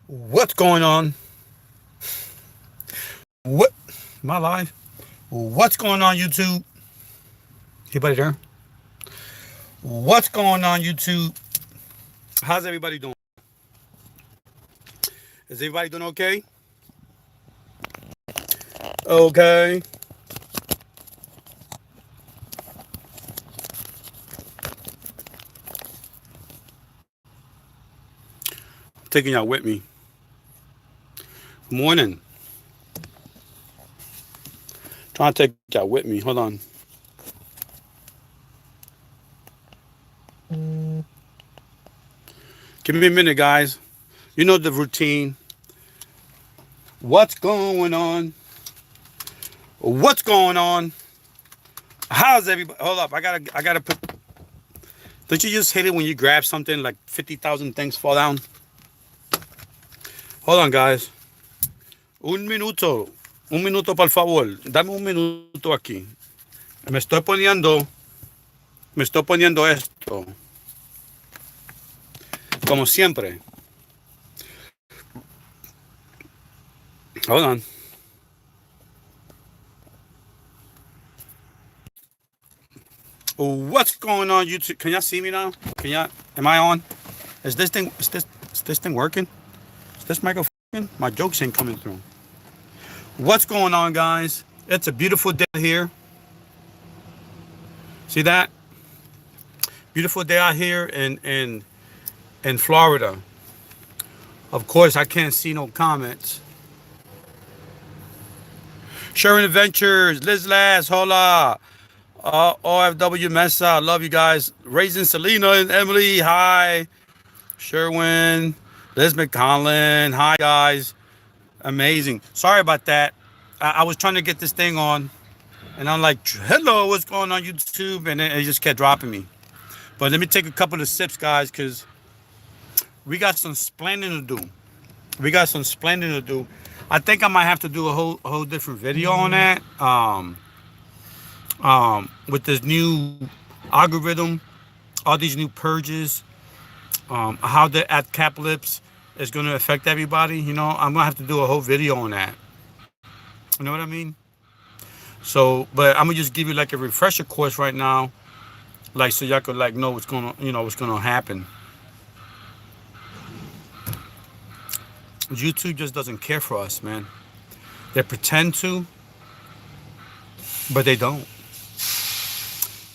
What's going on? What? Am I live? What's going on, YouTube? Anybody there? What's going on, YouTube? How's everybody doing? Is everybody doing okay? Okay. I'm taking y'all with me. Morning. Trying to take y'all with me. Hold on. Give me a minute, guys. You know the routine. What's going on? What's going on? How's everybody? Hold up. I gotta put. Don't you just hate it when you grab something like 50,000 things fall down? Hold on, guys. Un minuto. Un minuto, por favor. Dame un minuto aquí. Me estoy poniendo. Me estoy poniendo esto. Como siempre. Hold on. What's going on, YouTube? Can y'all see me now? Can y'all? Am I on? Is this thing? Is this thing working? Is this microphone? My jokes ain't coming through. What's going on, guys? It's a beautiful day here. See that? Beautiful day out here in Florida. Of course, I can't see no comments. Sharon Adventures, Liz Lass, hola. OFW Mesa, love you guys. Raising Selena and Emily, hi. Sherwin, Liz McCollin, hi guys. Amazing. Sorry about that. I was trying to get this thing on, and I'm like, hello, what's going on YouTube? And it just kept dropping me. But let me take a couple of sips, guys, because we got some splendid to do. We got some splendid to do. I think I might have to do a whole different video on that. With this new algorithm, all these new purges, how the apocalypse is going to affect everybody. You know, I'm gonna have to do a whole video on that. You know what I mean? So, but I'm gonna just give you like a refresher course right now, like so y'all could like know what's gonna, what's gonna happen. YouTube just doesn't care for us, man. They pretend to, but they don't.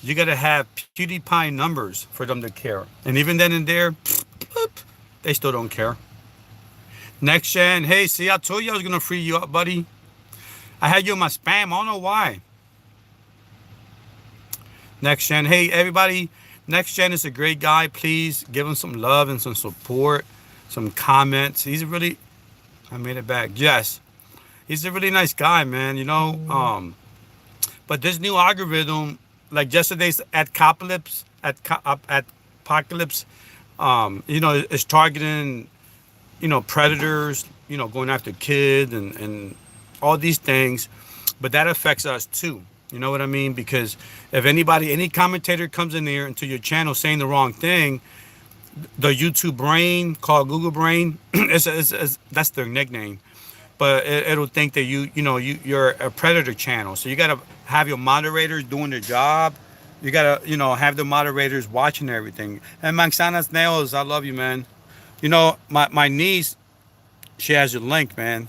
You gotta have PewDiePie numbers for them to care, and even then and there, they still don't care. Next gen, hey, see, I told you I was gonna free you up, buddy. I had you in my spam. I don't know why. Next gen, hey, everybody. Next gen is a great guy. Please give him some love and some support, some comments. He's a really, I made it back. Yes, he's a really nice guy, man. You know, but this new algorithm, like yesterday's apocalypse, is targeting, predators, going after kids and all these things, but that affects us too. You know what I mean? Because if any commentator comes in there into your channel saying the wrong thing, the YouTube brain called Google Brain, that's their nickname, but it'll think that you're a predator channel. So you gotta have your moderators doing their job. You gotta have the moderators watching everything. And Manzana's Nails, I love you, man. My niece, she has your link, man.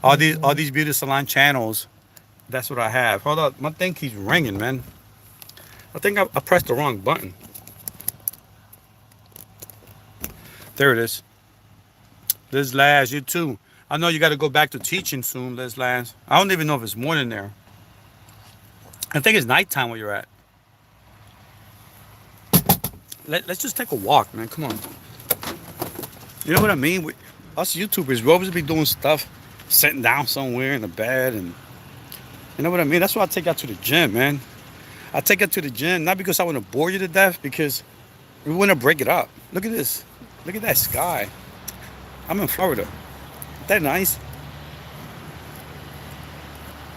All these beauty salon channels. That's what I have. Hold on, my thing keeps ringing, man. I think I pressed the wrong button. There it is. Liz Laz, you too. I know you got to go back to teaching soon, Liz Laz. I don't even know if it's morning there. I think it's nighttime where you're at. Let's just take a walk, man. Come on. You know what I mean? Us YouTubers, we always be doing stuff, sitting down somewhere in the bed, and you know what I mean? That's why I take out to the gym, man. I take it to the gym, not because I want to bore you to death, because we want to break it up. Look at this. Look at that sky. I'm in Florida. Isn't that nice?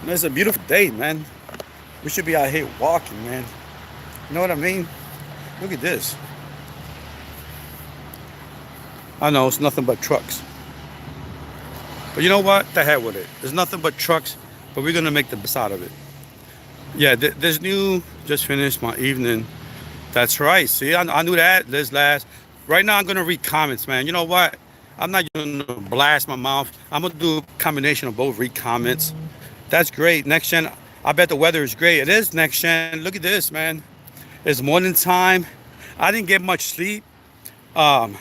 And it's a beautiful day, man. We should be out here walking, man. You know what I mean? Look at this. I know it's nothing but trucks. But you know what? The hell with it. There's nothing but trucks, but we're gonna make the best out of it. Yeah, this new just finished my evening. That's right. See, I knew that. This last. Right now, I'm gonna read comments, man. You know what? I'm not gonna blast my mouth. I'm gonna do a combination of both. Read comments. That's great. Next gen. I bet the weather is great. It is next gen. Look at this, man. It's morning time. I didn't get much sleep. Um,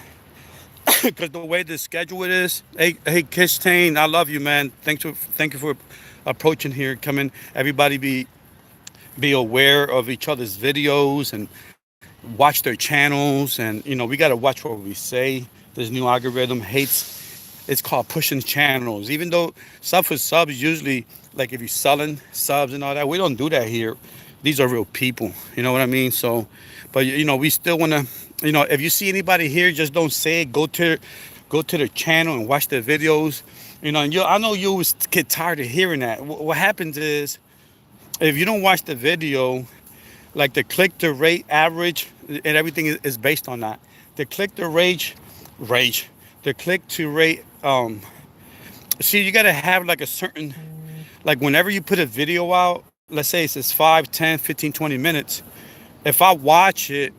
because the way the schedule it is. Hey, Kiss Tane, I love you, man. Thank you for approaching here, coming. Everybody be aware of each other's videos and watch their channels, and we got to watch what we say. This new algorithm hates. It's called pushing channels. Even though sub for subs usually, like if you're selling subs and all that, we don't do that here. These are real people. You know what I mean? So, but we still want to. If you see anybody here, just don't say it. Go to the channel and watch their videos. And I know you always get tired of hearing that. What happens is, if you don't watch the video, like the click to rate average and everything is based on that. The click to rage, the click to rate. See, you gotta have like a certain, like whenever you put a video out, let's say it's 5, 10, 15, 20 minutes. If I watch it,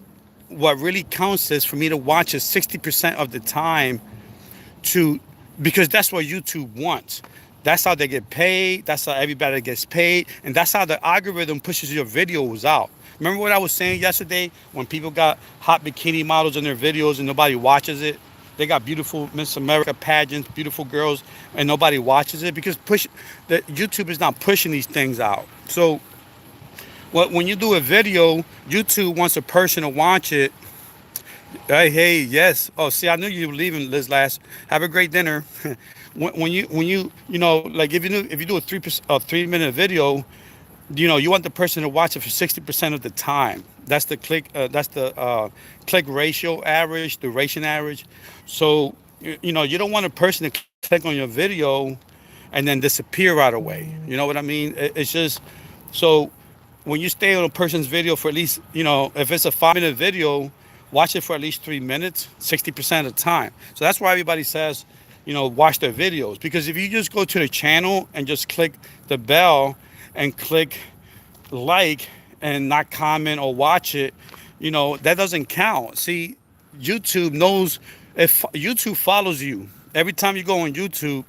what really counts is for me to watch it 60% of the time, to because that's what YouTube wants. That's how they get paid. That's how everybody gets paid. And that's how the algorithm pushes your videos out. Remember what I was saying yesterday when people got hot bikini models in their videos and nobody watches it? They got beautiful Miss America pageants, beautiful girls, and nobody watches it because the YouTube is not pushing these things out. So when you do a video, YouTube wants a person to watch it. Hey, yes. Oh, see, I knew you were leaving, Liz. Last. Have a great dinner. Like if you do a 3 minute video, you want the person to watch it for 60% of the time. That's the click ratio average, duration average. So you don't want a person to click on your video and then disappear right away. You know what I mean? It's just so when you stay on a person's video for at least, if it's a 5 minute video, watch it for at least 3 minutes, 60% of the time. So that's why everybody says, watch their videos. Because if you just go to the channel and just click the bell and click like and not comment or watch it, that doesn't count. See, YouTube knows, if YouTube follows you every time you go on YouTube.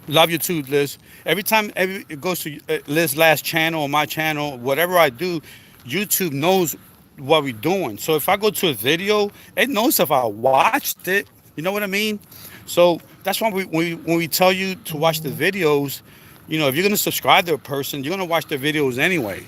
Love you too, Liz. Every time it goes to Liz's last channel or my channel, whatever I do, YouTube knows what we're doing. So if I go to a video, it knows if I watched it. You know what I mean? So that's why when we tell you to watch the videos, if you're gonna subscribe to a person, you're gonna watch their videos anyway.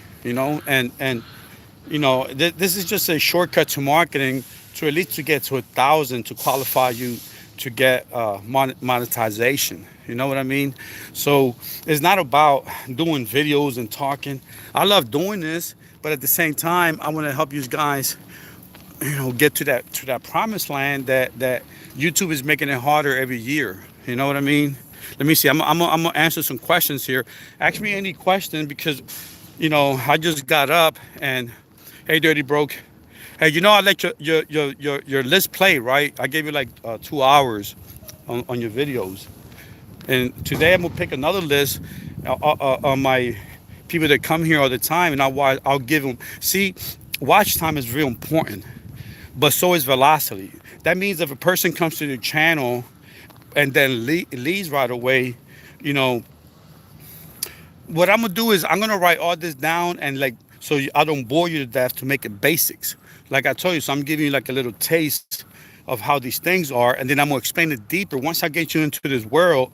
This is just a shortcut to marketing to at least to get to 1,000 to qualify you to get monetization. You know what I mean? So it's not about doing videos and talking. I love doing this, but at the same time, I want to help you guys, get to that promised land that YouTube is making it harder every year. You know what I mean? Let me see. I'm gonna answer some questions here. Ask me any question because, I just got up and, hey, Dirty Broke. Hey, I let your list play, right? I gave you like 2 hours on your videos. And today I'm gonna pick another list on my people that come here all the time, and I'll give them. See, watch time is real important, but so is velocity. That means if a person comes to the channel and then leaves right away, what I'm gonna do is I'm gonna write all this down and so I don't bore you to death to make it basics. Like I told you, so I'm giving you like a little taste of how these things are, and then I'm gonna explain it deeper once I get you into this world,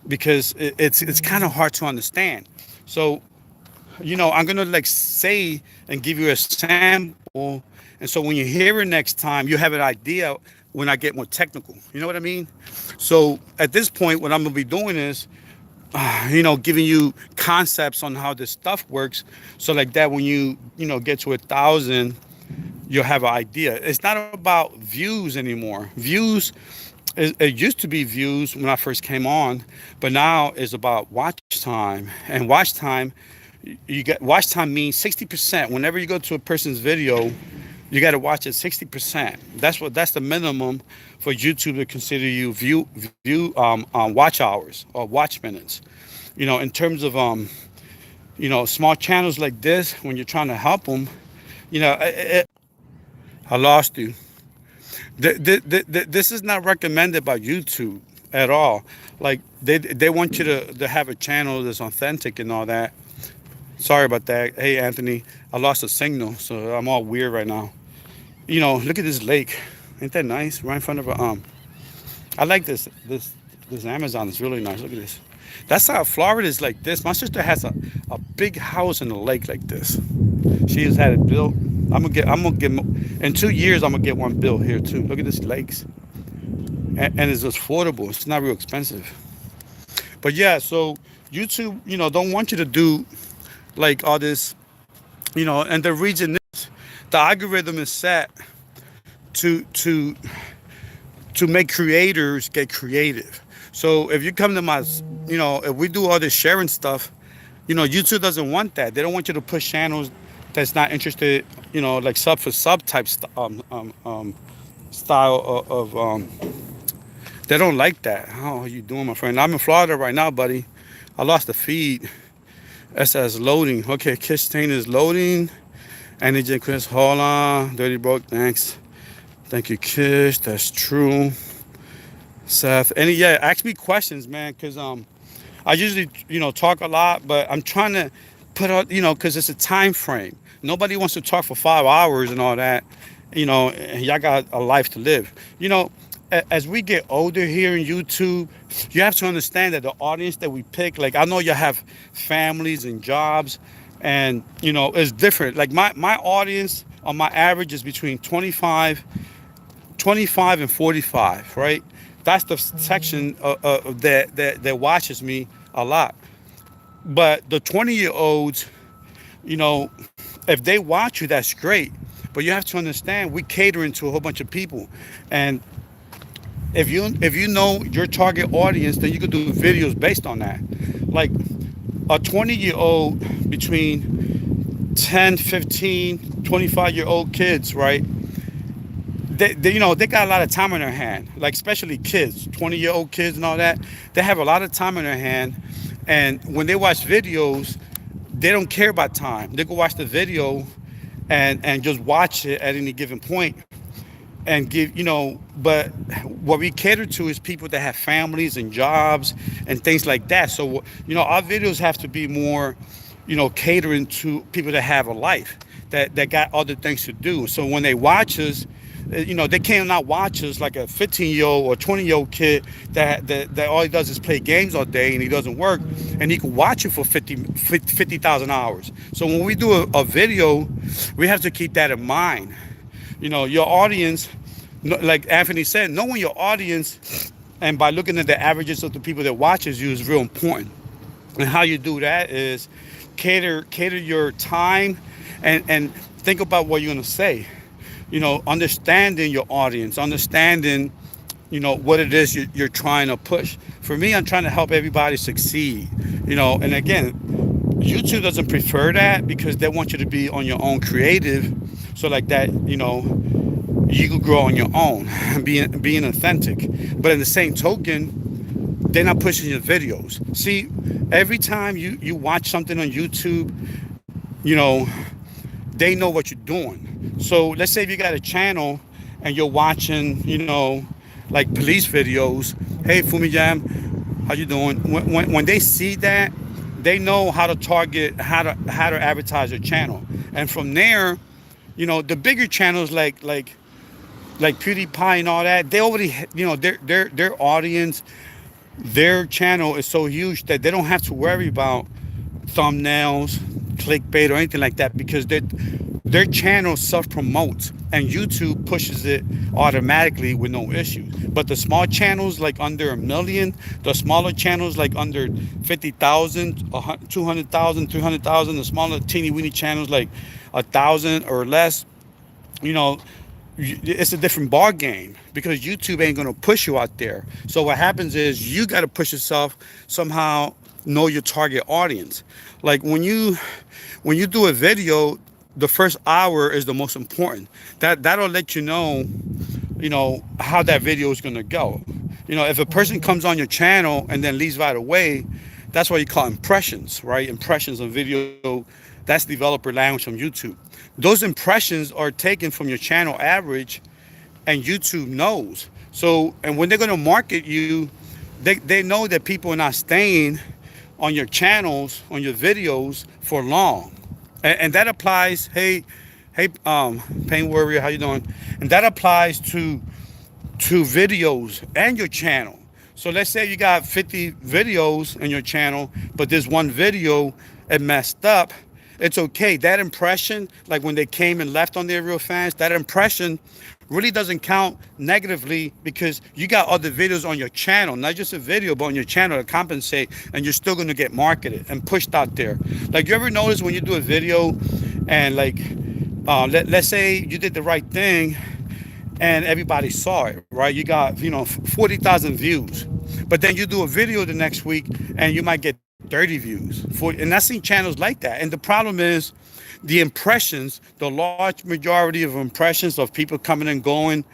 because it's kind of hard to understand. So, I'm gonna say and give you a sample, and so when you hear it next time, you have an idea when I get more technical. You know what I mean? So at this point, what I'm gonna be doing is, giving you concepts on how this stuff works, so like that when you get to 1,000. You'll have an idea. It's not about views anymore. Views, it used to be views when I first came on, but now it's about watch time. And watch time, watch time means 60%. Whenever you go to a person's video, You got to watch it 60%. That's the minimum for YouTube to consider you watch hours or watch minutes. In terms of small channels like this, when you're trying to help them, I lost you. This is not recommended by YouTube at all. Like they want you to have a channel that's authentic and all that. Sorry about that. Hey Anthony, I lost a signal, so I'm all weird right now. Look at this lake. Ain't that nice? Right in front of a I like this Amazon is really nice. Look at this. That's how Florida is like this. My sister has a big house in the lake like this. She has had it built. I'm gonna get in 2 years. I'm gonna get one built here too. Look at this lakes, and it's affordable. It's not real expensive. But yeah, so YouTube, don't want you to do like all this, and the reason is the algorithm is set to to to make creators get creative. So if you come to my, if we do all this sharing stuff, YouTube doesn't want that. They don't want you to push channels that's not interested, like sub for sub type style of. They don't like that. How are you doing, my friend? I'm in Florida right now, buddy. I lost the feed. It says loading. Okay, Kish Tain is loading. Andy J. Chris, hold on. Dirty Broke, thanks. Thank you, Kish. That's true. Seth. And yeah, ask me questions, man, because I usually, talk a lot, but I'm trying to put out, because it's a time frame. Nobody wants to talk for 5 hours and all that. Y'all got a life to live. As we get older here in YouTube, you have to understand that the audience that we pick, like I know you have families and jobs, and it's different. Like my audience on my average is between 25 and 45, right? That's the section that watches me a lot. But the 20-year-olds, if they watch you, that's great. But you have to understand, we catering to a whole bunch of people, and if you know your target audience, then you can do videos based on that. Like a 20-year-old between 10, 15, 25-year-old kids, right? They got a lot of time on their hand, like especially kids, 20-year-old kids and all that. They have a lot of time on their hand, and when they watch videos, they don't care about time. They go watch the video and just watch it at any given point and give, but what we cater to is people that have families and jobs and things like that. So, our videos have to be more, catering to people that have a life, that got other things to do. So when they watch us, they cannot watch us like a 15-year-old or 20-year-old kid that all he does is play games all day and he doesn't work, and he can watch it for 50,000 hours. So when we do a video, we have to keep that in mind. Your audience, like Anthony said, knowing your audience and by looking at the averages of the people that watches you is real important. And how you do that is cater your time and think about what you're going to say. Understanding your audience, understanding, what it is you're trying to push. For me, I'm trying to help everybody succeed, and again, YouTube doesn't prefer that because they want you to be on your own creative. So like that, you can grow on your own, being authentic. But in the same token, they're not pushing your videos. See, every time you watch something on YouTube, they know what you're doing. So let's say if you got a channel and you're watching, like police videos. Hey, Fumijam, how you doing? When they see that, they know how to target, how to advertise your channel. And from there, the bigger channels like PewDiePie and all that, they already, their audience, their channel is so huge that they don't have to worry about thumbnails, clickbait, or anything like that, because their channel self-promotes and YouTube pushes it automatically with no issues. But the small channels like under 1 million, the smaller channels like under 50,000, 200,000, 300,000, the smaller teeny weeny channels like 1,000 or less, it's a different ball game because YouTube ain't gonna push you out there. So what happens is you got to push yourself somehow. Know your target audience. Like when you do a video, the first hour is the most important. That'll let you know how that video is gonna go. You know, if a person comes on your channel and then leaves right away, that's why you call impressions, right? Impressions on video. That's developer language from YouTube. Those impressions are taken from your channel average, and YouTube knows. So, and when they're gonna market you, they know that people are not staying on your channels, on your videos for long. And that applies, Pain Warrior, how you doing? And that applies to videos and your channel. So let's say you got 50 videos in your channel, but there's one video it messed up. It's okay. That impression, like when they came and left on their real fans, that impression really doesn't count negatively because you got other videos on your channel, not just a video, but on your channel to compensate, and you're still gonna get marketed and pushed out there. Like, you ever notice when you do a video and like, let's say you did the right thing and everybody saw it, right? You got, 40,000 views, but then you do a video the next week and you might get 30 views. And I've seen channels like that. And the problem is the impressions, the large majority of impressions of people coming and going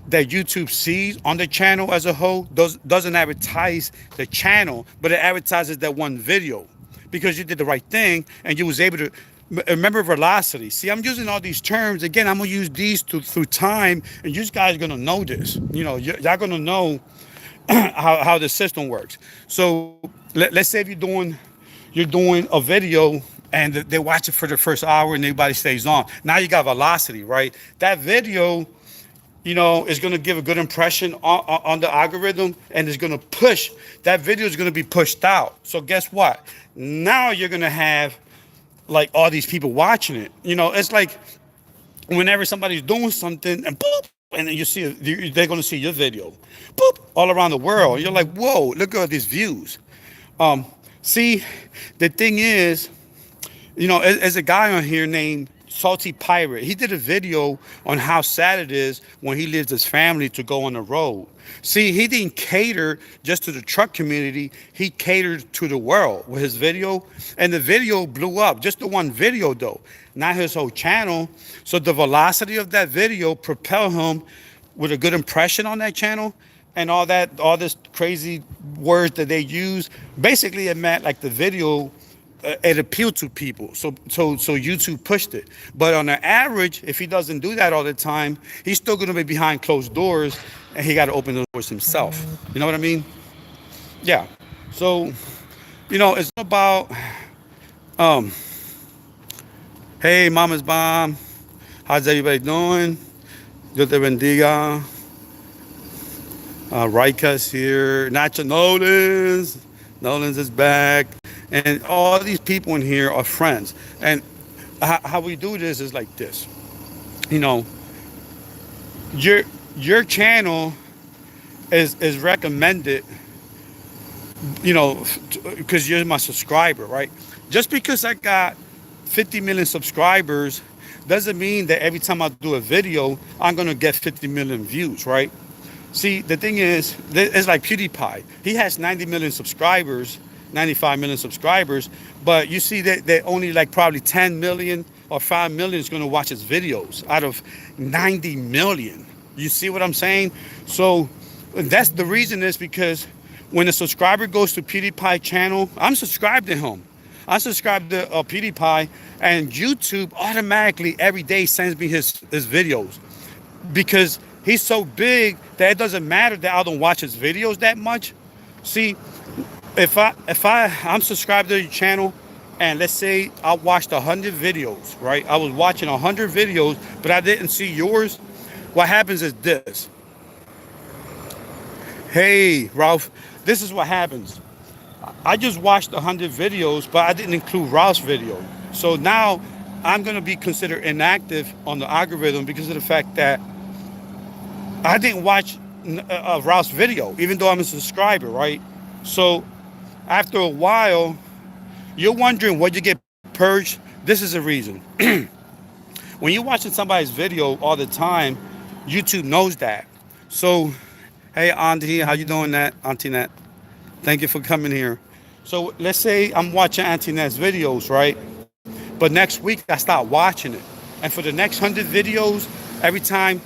that YouTube sees on the channel as a whole doesn't advertise the channel, but it advertises that one video because you did the right thing and you was able to. Remember velocity. See, I'm using all these terms. Again, I'm going to use these through time, and you guys are going to know this. Y'all going to know how the system works. So let's say if you're doing a video and they watch it for the first hour and everybody stays on. Now you got velocity, right? That video, is going to give a good impression on the algorithm, and it's going to push. That video is going to be pushed out. So guess what? Now you're going to have like all these people watching it. It's like whenever somebody's doing something and boop, and then they're going to see your video, boop, all around the world. You're like, whoa, look at all these views. See, the thing is, there's a guy on here named Salty Pirate. He did a video on how sad it is when he leaves his family to go on the road. See, he didn't cater just to the truck community. He catered to the world with his video. And the video blew up. Just the one video, though, not his whole channel. So the velocity of that video propelled him with a good impression on that channel. And all this crazy words that they use. Basically, it meant like the video, it appealed to people. So YouTube pushed it. But on the average, if he doesn't do that all the time, he's still going to be behind closed doors, and he got to open the doors himself. You know what I mean? Yeah. So, it's about, hey, Mama's Bomb. How's everybody doing? Dios te bendiga. Raika's here. Nacho Nolans. Nolans is back. And all these people in here are friends. And how we do this is like this. Your channel is recommended, because you're my subscriber, right? Just because I got 50 million subscribers doesn't mean that every time I do a video, I'm going to get 50 million views, right? See, the thing is, it's like PewDiePie. He has 90 million subscribers, 95 million subscribers, but you see that only like probably 10 million or 5 million is going to watch his videos out of 90 million. You see what I'm saying? So that's the reason is because when a subscriber goes to PewDiePie channel, I'm subscribed to him. I subscribe to PewDiePie, and YouTube automatically every day sends me his videos because he's so big that it doesn't matter that I don't watch his videos that much. See, if I'm subscribed to your channel, and let's say I watched 100 videos, right? I was watching 100 videos, but I didn't see yours. What happens is this. Hey, Ralph, this is what happens. I just watched 100 videos, but I didn't include Ralph's video. So now I'm going to be considered inactive on the algorithm because of the fact that I didn't watch Ralph's video, even though I'm a subscriber, right? So after a while, you're wondering what you get purged. This is the reason. When you're watching somebody's video all the time, YouTube knows that. So, hey, Auntie, how you doing, Auntie Nat? Thank you for coming here. So let's say I'm watching Auntie Nat's videos, right? But next week I start watching it, and for the next 100 videos, every time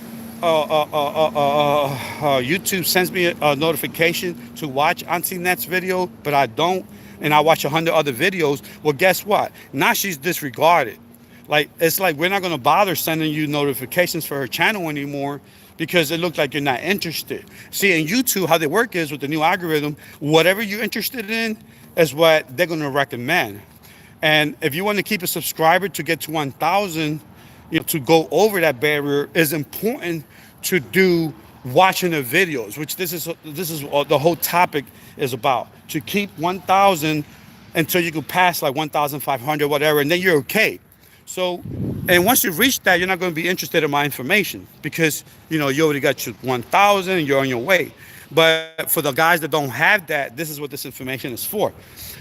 YouTube sends me a notification to watch Auntie Net's video, but I don't, and I watch 100 other videos. Well, guess what? Now she's disregarded. Like, it's like we're not gonna bother sending you notifications for her channel anymore because it looks like you're not interested. See, in YouTube, how they work is with the new algorithm, whatever you're interested in is what they're gonna recommend. And if you want to keep a subscriber to get to 1,000, to go over that barrier, is important to do watching the videos, which this is what the whole topic is about. To keep 1,000 until you can pass like 1,500, whatever, and then you're okay. So, and once you reach that, you're not going to be interested in my information because you already got your 1,000 and you're on your way. But for the guys that don't have that, this is what this information is for.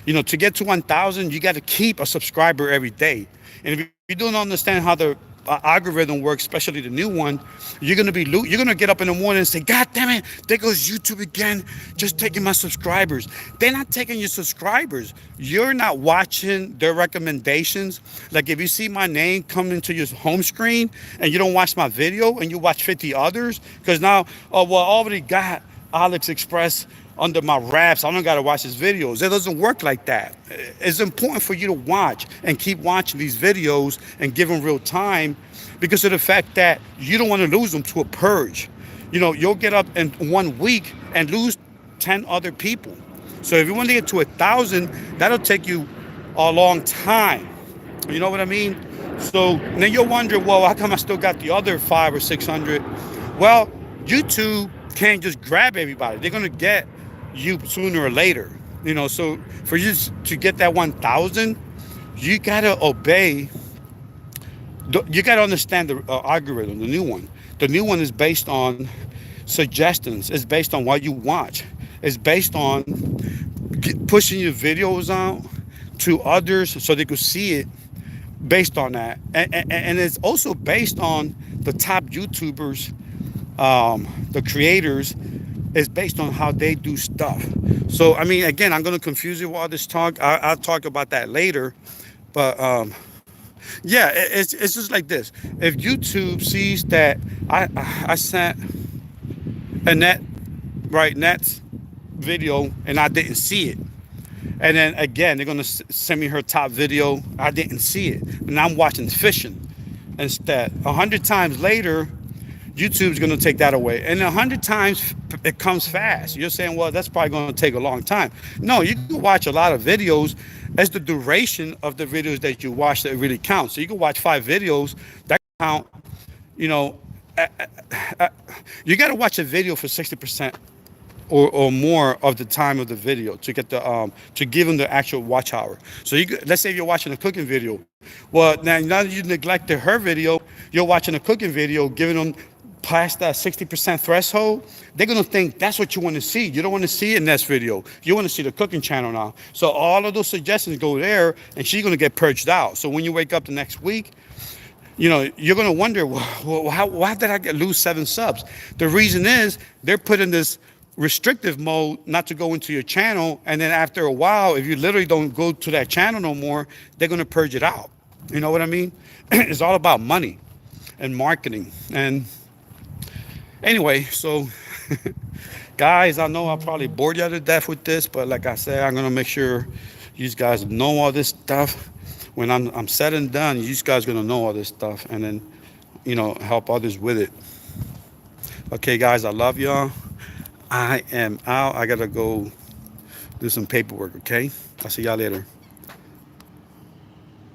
To get to 1,000, you got to keep a subscriber every day. And if you don't understand how the algorithm works, especially the new one, you're gonna get up in the morning and say, "God damn it, there goes YouTube again, just taking my subscribers." They're not taking your subscribers. You're not watching their recommendations. Like if you see my name come into your home screen and you don't watch my video and you watch 50 others, because now, oh well, I already got Alex Express under my wraps, I don't gotta watch his videos. It doesn't work like that. It's important for you to watch and keep watching these videos and give them real time because of the fact that you don't want to lose them to a purge. You'll get up in 1 week and lose 10 other people. So if you want to get to 1,000, that'll take you a long time. You know what I mean? So then you'll wonder, well, how come I still got the other 500 or 600? Well, YouTube can't just grab everybody. They're gonna get you sooner or later. So for you to get that 1,000, you gotta obey. You gotta understand the algorithm, the new one. The new one is based on suggestions. It's based on what you watch. It's based on pushing your videos out to others so they could see it. Based on that, and it's also based on the top YouTubers, the creators. Is based on how they do stuff. So I mean, again, I'm going to confuse you with all this talk. I'll talk about that later. But yeah, it's just like this. If YouTube sees that I sent Net's video and I didn't see it, and then again they're going to send me her top video, I didn't see it, and I'm watching fishing instead. 100 times later, YouTube's going to take that away. And 100 times it comes fast. You're saying, well, that's probably going to take a long time. No, you can watch a lot of videos. It's the duration of the videos that you watch that really counts. So you can watch 5 videos that count. You got to watch a video for 60% or more of the time of the video to get the to give them the actual watch hour. So let's say you're watching a cooking video. Well, now that you neglected her video, you're watching a cooking video, giving them past that 60% threshold, they're going to think that's what you want to see. You don't want to see in this video. You want to see the cooking channel now. So all of those suggestions go there, and she's going to get purged out. So when you wake up the next week, you're going to wonder, well, why did I lose 7 subs? The reason is they're put in this restrictive mode not to go into your channel. And then after a while, if you literally don't go to that channel no more, they're going to purge it out. You know what I mean? It's all about money and marketing. And anyway, so guys, I know I probably bored you to death with this, but like I said, I'm gonna make sure you guys know all this stuff. When I'm said and done, you guys are gonna know all this stuff, and then help others with it. Okay, guys, I love y'all. I am out. I gotta go do some paperwork. Okay, I'll see y'all later.